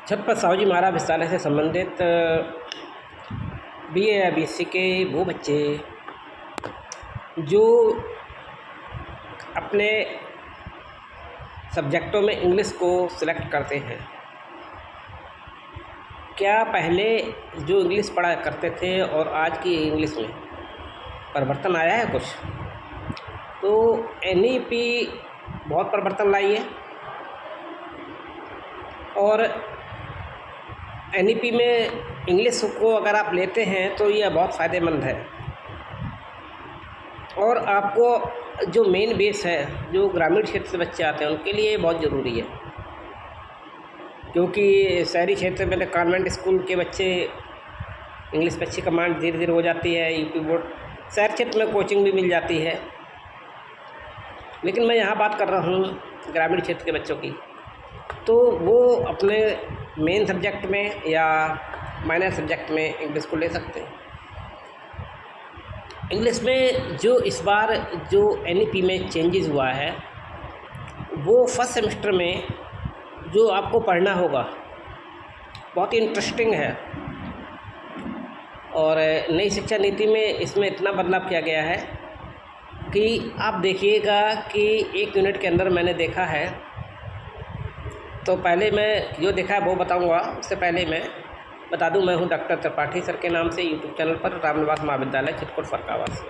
छत्रपति साहू जी महाराज विद्यालय से संबंधित बीए या बीएससी के वो बच्चे जो अपने सब्जेक्टों में इंग्लिश को सिलेक्ट करते हैं, क्या पहले जो इंग्लिश पढ़ा करते थे और आज की इंग्लिश में परिवर्तन आया है कुछ? तो एनईपी बहुत परिवर्तन लाई है और एनईपी में इंग्लिश को अगर आप लेते हैं तो यह बहुत फ़ायदेमंद है। और आपको जो मेन बेस है, जो ग्रामीण क्षेत्र से बच्चे आते हैं उनके लिए बहुत ज़रूरी है, क्योंकि शहरी क्षेत्र में तो कॉन्वेंट स्कूल के बच्चे इंग्लिश पे अच्छी कमांड धीरे धीरे हो जाती है। यूपी बोर्ड शहर क्षेत्र में कोचिंग भी मिल जाती है, लेकिन मैं यहाँ बात कर रहा हूँ ग्रामीण क्षेत्र के बच्चों की। तो वो अपने मेन सब्जेक्ट में या माइनर सब्जेक्ट में इंग्लिश को ले सकते हैं। इंग्लिश में जो इस बार जो एनईपी में चेंजेस हुआ है, वो फर्स्ट सेमेस्टर में जो आपको पढ़ना होगा बहुत ही इंटरेस्टिंग है। और नई शिक्षा नीति में इसमें इतना बदलाव किया गया है कि आप देखिएगा कि एक यूनिट के अंदर मैंने देखा है, तो पहले मैं जो देखा है वो बताऊंगा। उससे पहले मैं बता दूं, मैं हूं डॉक्टर त्रिपाठी सर के नाम से यूट्यूब चैनल पर रामनिवास महाविद्यालय चित्रकूट फरक्कावास से।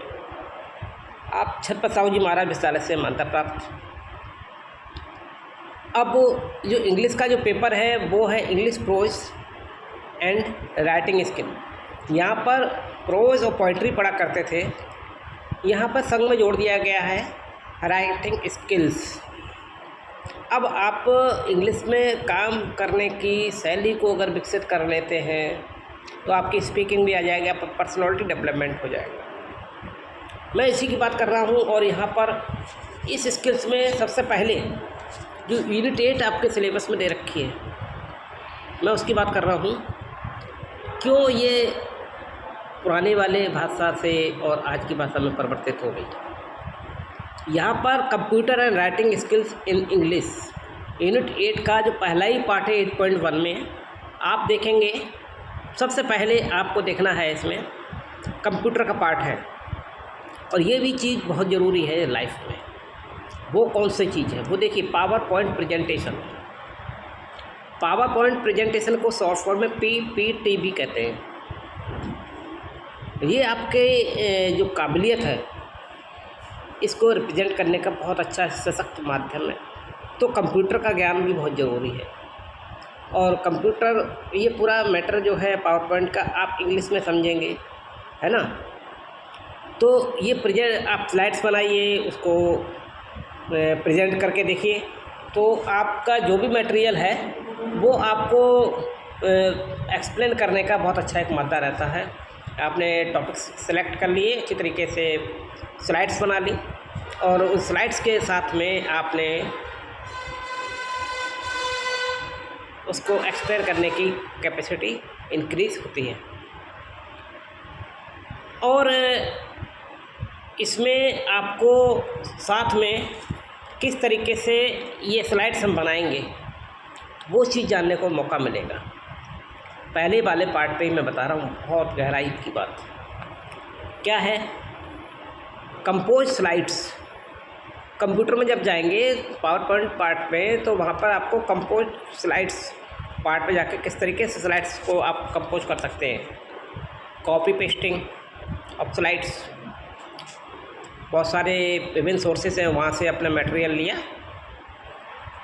आप छत्रपति साहू जी महाराज विद्यालय से मान्यता प्राप्त। अब जो इंग्लिश का जो पेपर है वो है English pros and writing skill. यहाँ पर प्रोज और पोइट्री पढ़ा करते थे, यहाँ पर संग में जोड़ दिया गया है राइटिंग स्किल्स। अब आप इंग्लिश में काम करने की शैली को अगर विकसित कर लेते हैं तो आपकी स्पीकिंग भी आ जाएगा, पर्सनालिटी डेवलपमेंट हो जाएगा। मैं इसी की बात कर रहा हूँ। और यहाँ पर इस स्किल्स में सबसे पहले जो यूनिट 8 आपके सिलेबस में दे रखी है, मैं उसकी बात कर रहा हूँ। क्यों ये पुराने वाले भाषा से और आज की भाषा में परिवर्तित हो गई। यहाँ पर computer and writing skills in English unit 8 का जो पहला ही पार्ट है 8.1 में आप देखेंगे। सबसे पहले आपको देखना है इसमें कंप्यूटर का पार्ट है, और ये भी चीज़ बहुत ज़रूरी है लाइफ में। वो कौन सी चीज़ है वो देखिए, power point presentation. Power point presentation को शॉर्ट फॉर्म में पीपीटी भी कहते हैं। ये आपके जो काबिलियत है इसको रिप्रेजेंट करने का बहुत अच्छा सशक्त माध्यम है। तो कंप्यूटर का ज्ञान भी बहुत ज़रूरी है। और कंप्यूटर ये पूरा मैटर जो है पावर पॉइंट का आप इंग्लिश में समझेंगे, है ना। तो ये आप स्लाइड्स बनाइए, उसको प्रेजेंट करके देखिए, तो आपका जो भी मटेरियल है वो आपको एक्सप्लेन करने का बहुत अच्छा एक माध्यम रहता है। आपने टॉपिक्स सेलेक्ट कर लिए, अच्छी तरीके से स्लाइड्स बना ली, और उस स्लाइड्स के साथ में आपने उसको एक्सप्लेन करने की कैपेसिटी इंक्रीज़ होती है। और इसमें आपको साथ में किस तरीके से ये स्लाइड्स हम बनाएंगे वो चीज़ जानने को मौका मिलेगा। पहले वाले पार्ट पे ही मैं बता रहा हूँ, बहुत गहराई की बात क्या है। कंपोज स्लाइड्स कंप्यूटर में जब जाएंगे पावर पॉइंट पार्ट में, तो वहाँ पर आपको कंपोज स्लाइड्स पार्ट पे जाके किस तरीके से स्लाइड्स को आप कंपोज कर सकते हैं। कॉपी पेस्टिंग ऑफ स्लाइड्स, बहुत सारे विभिन्न सोर्सेस हैं, वहाँ से अपना मटेरियल लिया,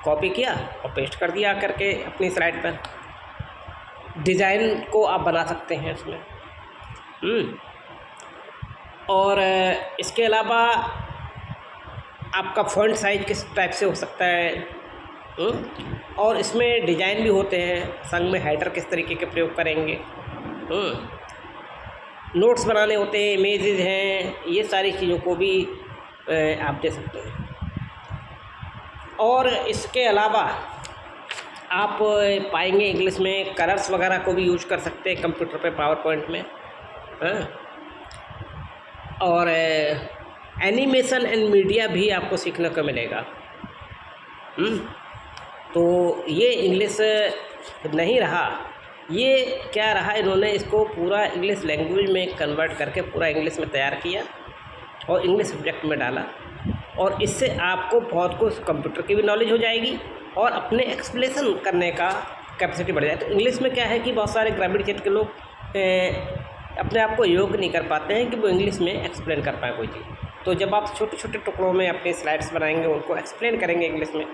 कॉपी किया और पेस्ट कर दिया करके अपनी स्लाइड पर। डिज़ाइन को आप बना सकते हैं उसमें। और इसके अलावा आपका फ़ॉन्ट साइज किस टाइप से हो सकता है। और इसमें डिज़ाइन भी होते हैं, संग में हेडर किस तरीके के प्रयोग करेंगे। नोट्स बनाने होते हैं, इमेजेस हैं, ये सारी चीज़ों को भी आप दे सकते हैं। और इसके अलावा आप पाएंगे इंग्लिश में कलर्स वगैरह को भी यूज कर सकते हैं कंप्यूटर पे, पावर पॉइंट में। और एनिमेशन एंड मीडिया भी आपको सीखने को मिलेगा। तो ये इंग्लिश नहीं रहा, ये क्या रहा, इन्होंने इसको पूरा इंग्लिश लैंग्वेज में कन्वर्ट करके पूरा इंग्लिश में तैयार किया और इंग्लिश सब्जेक्ट में डाला। और इससे आपको बहुत कुछ कंप्यूटर की भी नॉलेज हो जाएगी और अपने एक्सप्लेशन करने का कैपेसिटी बढ़ जाए। तो इंग्लिश में क्या है कि बहुत सारे ग्रामीण क्षेत्र के लोग अपने आप को योग्य नहीं कर पाते हैं कि वो इंग्लिश में एक्सप्लेन कर पाएँ कोई चीज़। तो जब आप छोटे छोटे टुकड़ों में अपने स्लाइड्स बनाएंगे, उनको एक्सप्लेन करेंगे इंग्लिश में,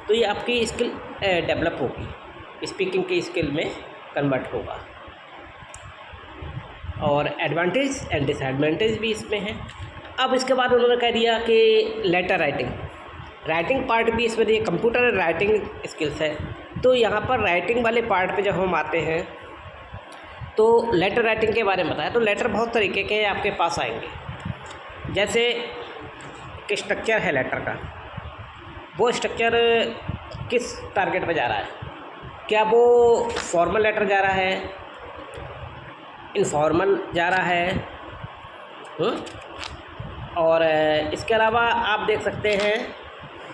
तो ये आपकी स्किल डेवलप होगी, स्पीकिंग की स्किल में कन्वर्ट होगा। और एडवांटेज एंड डिसएडवांटेज भी इसमें है। अब इसके बाद उन्होंने कह दिया कि लेटर राइटिंग पार्ट भी इसमें दिए, कंप्यूटर राइटिंग स्किल्स है। तो यहाँ पर राइटिंग वाले पार्ट पे जब हम आते हैं तो लेटर राइटिंग के बारे में बताया। तो लेटर बहुत तरीके के आपके पास आएंगे, जैसे कि स्ट्रक्चर है लेटर का, वो स्ट्रक्चर किस टारगेट पे जा रहा है, क्या वो फॉर्मल लेटर जा रहा है, इनफॉर्मल जा रहा है। और इसके अलावा आप देख सकते हैं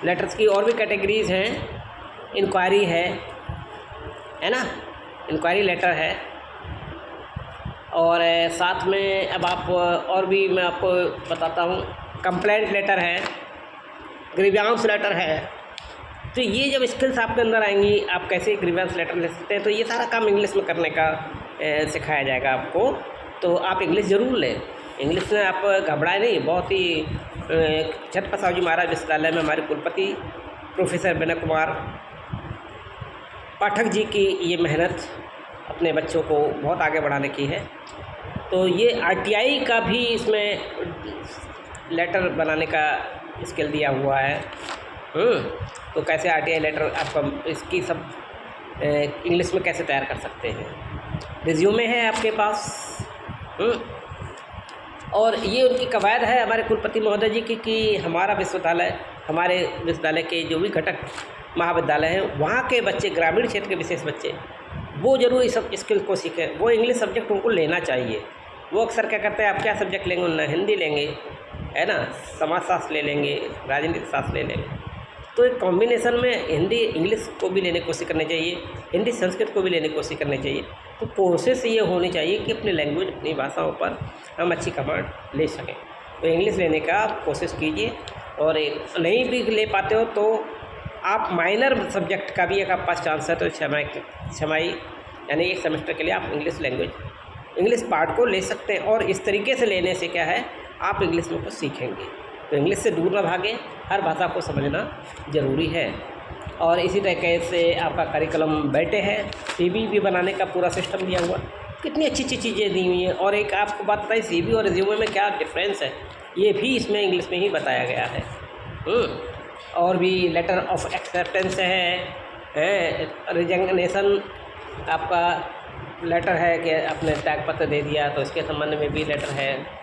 लेटर्स की और भी कैटेगरीज़ हैं। इंक्वायरी है ना, इंक्वायरी लेटर है। और साथ में अब आप और भी मैं आपको बताता हूँ, कंप्लेंट लेटर है, ग्रीवांस लेटर है। तो ये जब स्किल्स आपके अंदर आएंगी, आप कैसे ग्रीवांस लेटर ले सकते हैं, तो ये सारा काम इंग्लिश में करने का सिखाया जाएगा आपको। तो आप इंग्लिश ज़रूर लें, इंग्लिश में आप घबराए नहीं। बहुत ही छत्रपति शिवाजी महाराज विश्वविद्यालय में हमारे कुलपति प्रोफेसर विनय कुमार पाठक जी की ये मेहनत अपने बच्चों को बहुत आगे बढ़ाने की है। तो ये RTI का भी इसमें लेटर बनाने का स्किल दिया हुआ है। तो कैसे RTI लेटर आपका इसकी सब इंग्लिश में कैसे तैयार कर सकते हैं। रिज्यूमे है आपके पास। और ये उनकी कवायद है हमारे कुलपति महोदय जी की कि हमारे विश्वविद्यालय के जो भी घटक महाविद्यालय हैं, वहाँ के बच्चे, ग्रामीण क्षेत्र के विशेष बच्चे, वो जरूर इस सब स्किल को सीखें। वो इंग्लिश सब्जेक्ट उनको लेना चाहिए। वो अक्सर क्या करते हैं, आप क्या सब्जेक्ट लेंगे, उन्हें हिंदी लेंगे, है ना, समाजशास्त्र ले लेंगे, राजनीतिक शास्त्र ले लेंगे। तो एक कॉम्बिनेशन में हिंदी इंग्लिश को भी लेने की कोशिश करनी चाहिए, हिंदी संस्कृत को भी लेने की कोशिश करनी चाहिए। तो कोशिश ये होनी चाहिए कि अपनी लैंग्वेज, अपनी भाषाओं पर हम अच्छी कमांड ले सकें। तो इंग्लिश लेने का कोशिश कीजिए। और नहीं भी ले पाते हो तो आप माइनर सब्जेक्ट का भी एक आपके पास चांस है, तो छमाही यानी एक सेमेस्टर के लिए आप इंग्लिश पार्ट को ले सकते हैं। और इस तरीके से लेने से क्या है, आप इंग्लिश में कुछ सीखेंगे। तो इंग्लिश से दूर ना भागें, हर भाषा को समझना ज़रूरी है। और इसी तरीके से आपका करिकुलम बैठे है, CV भी बनाने का पूरा सिस्टम दिया हुआ, कितनी अच्छी अच्छी चीज़ें दी हुई हैं। और एक आपको बात बताइए, CV और रिज्यूमे में क्या डिफरेंस है, ये भी इसमें इंग्लिश में ही बताया गया है। और भी लेटर ऑफ एक्सेप्टेंस है, रिजग्नेशन आपका लेटर है कि आपने त्यागपत्र दे दिया, तो इसके संबंध में भी लेटर है।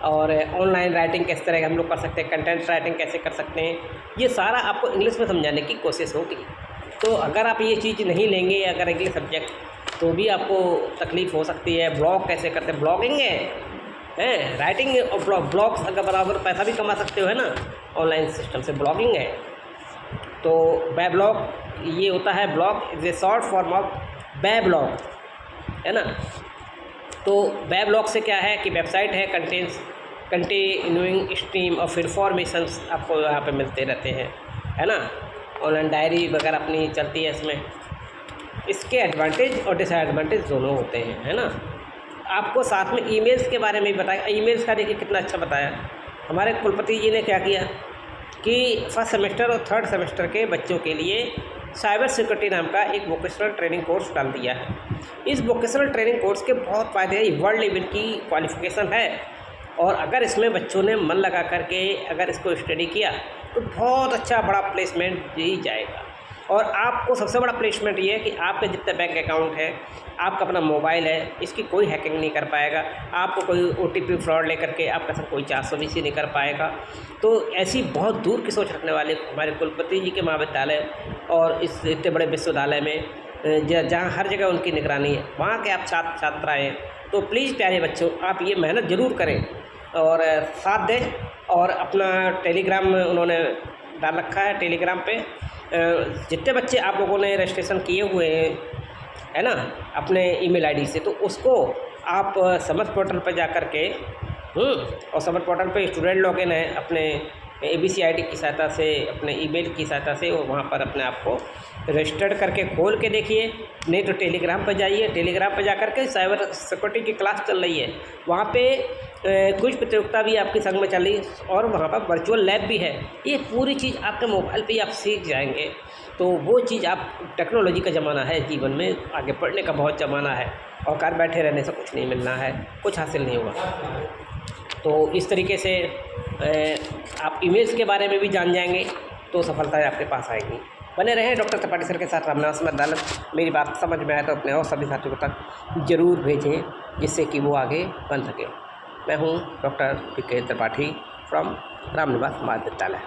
और ऑनलाइन राइटिंग किस तरह हम लोग कर सकते हैं, कंटेंट राइटिंग कैसे कर सकते हैं, ये सारा आपको इंग्लिश में समझाने की कोशिश होगी। तो अगर आप ये चीज़ नहीं लेंगे अगर इंग्लिश सब्जेक्ट, तो भी आपको तकलीफ़ हो सकती है। ब्लॉग कैसे करते हैं, ब्लॉगिंग है राइटिंग और ब्लॉग्स अगर बराबर पैसा भी कमा सकते हो, है ना, ऑनलाइन सिस्टम से ब्लॉगिंग है। तो वेब्लॉग ये होता है, blog is a short form of weblog, है ना। तो वेब्लॉग से क्या है कि वेबसाइट है, कंटिन्यूइंग स्ट्रीम ऑफ इंफॉर्मेशंस आपको यहाँ पे मिलते रहते हैं, है ना। ऑनलाइन डायरी वगैरह अपनी चलती है इसमें। इसके एडवांटेज और डिसएडवांटेज दोनों होते हैं, है ना। आपको साथ में ईमेल्स के बारे में भी बताया। ईमेल्स का देखिए कितना अच्छा बताया हमारे कुलपति जी ने। क्या किया कि फर्स्ट सेमेस्टर और थर्ड सेमेस्टर के बच्चों के लिए साइबर सिक्योरिटी नाम का एक वोकेशनल ट्रेनिंग कोर्स डाल दिया है। इस वोकेशनल ट्रेनिंग कोर्स के बहुत फ़ायदे हैं, वर्ल्ड लेवल की क्वालिफिकेशन है। और अगर इसमें बच्चों ने मन लगा करके अगर इसको स्टडी किया तो बहुत अच्छा बड़ा प्लेसमेंट दी जाएगा। और आपको सबसे बड़ा प्लेसमेंट ये है कि आपके जितने बैंक अकाउंट है, आपका अपना मोबाइल है, इसकी कोई हैकिंग नहीं कर पाएगा। आपको कोई OTP फ्रॉड लेकर के आपका सब कोई 420 नहीं कर पाएगा। तो ऐसी बहुत दूर की सोच रखने वाले हमारे कुलपति जी के महाविद्यालय और इस इतने बड़े विश्वविद्यालय में जहाँ हर जगह उनकी निगरानी है, वहाँ के आप छात्राएँ हैं। तो प्लीज़ प्यारे बच्चों, आप ये मेहनत ज़रूर करें और साथ दें। और अपना टेलीग्राम उन्होंने डाल रखा है टेलीग्राम पे। जितने बच्चे आप लोगों ने रजिस्ट्रेशन किए हुए हैं, है ना, अपने ईमेल आईडी से, तो उसको आप समर्थ पोर्टल पर जा कर के और समर्थ पोर्टल पे स्टूडेंट लॉगिन है अपने ABC ID की सहायता से, अपने ईमेल की सहायता से, और वहाँ पर अपने आप को रजिस्टर्ड करके खोल के देखिए। नहीं तो टेलीग्राम पर जाइए, टेलीग्राम पर जा कर के साइबर सिक्योरिटी की क्लास चल रही है, वहाँ पे कुछ प्रतियोगिता भी आपकी संग में चल रही है और वहाँ पर वर्चुअल लैब भी है। ये पूरी चीज़ आपके मोबाइल पे ही आप सीख जाएंगे। तो वो चीज़ आप, टेक्नोलॉजी का ज़माना है, जीवन में आगे बढ़ने का बहुत ज़माना है, और घर बैठे रहने से कुछ नहीं मिलना है, कुछ हासिल नहीं होगा। तो इस तरीके से आप ईमेल्स के बारे में भी जान जाएंगे तो सफलताएँ आपके पास आएंगी। बने रहें डॉक्टर त्रिपाठी सर के साथ रामनिवास में अदालत। मेरी बात समझ में आए तो अपने और सभी साथियों तक ज़रूर भेजें, जिससे कि वो आगे बन सके। मैं हूँ doctor PK Tripathi from Ramniwas महाविद्यालय।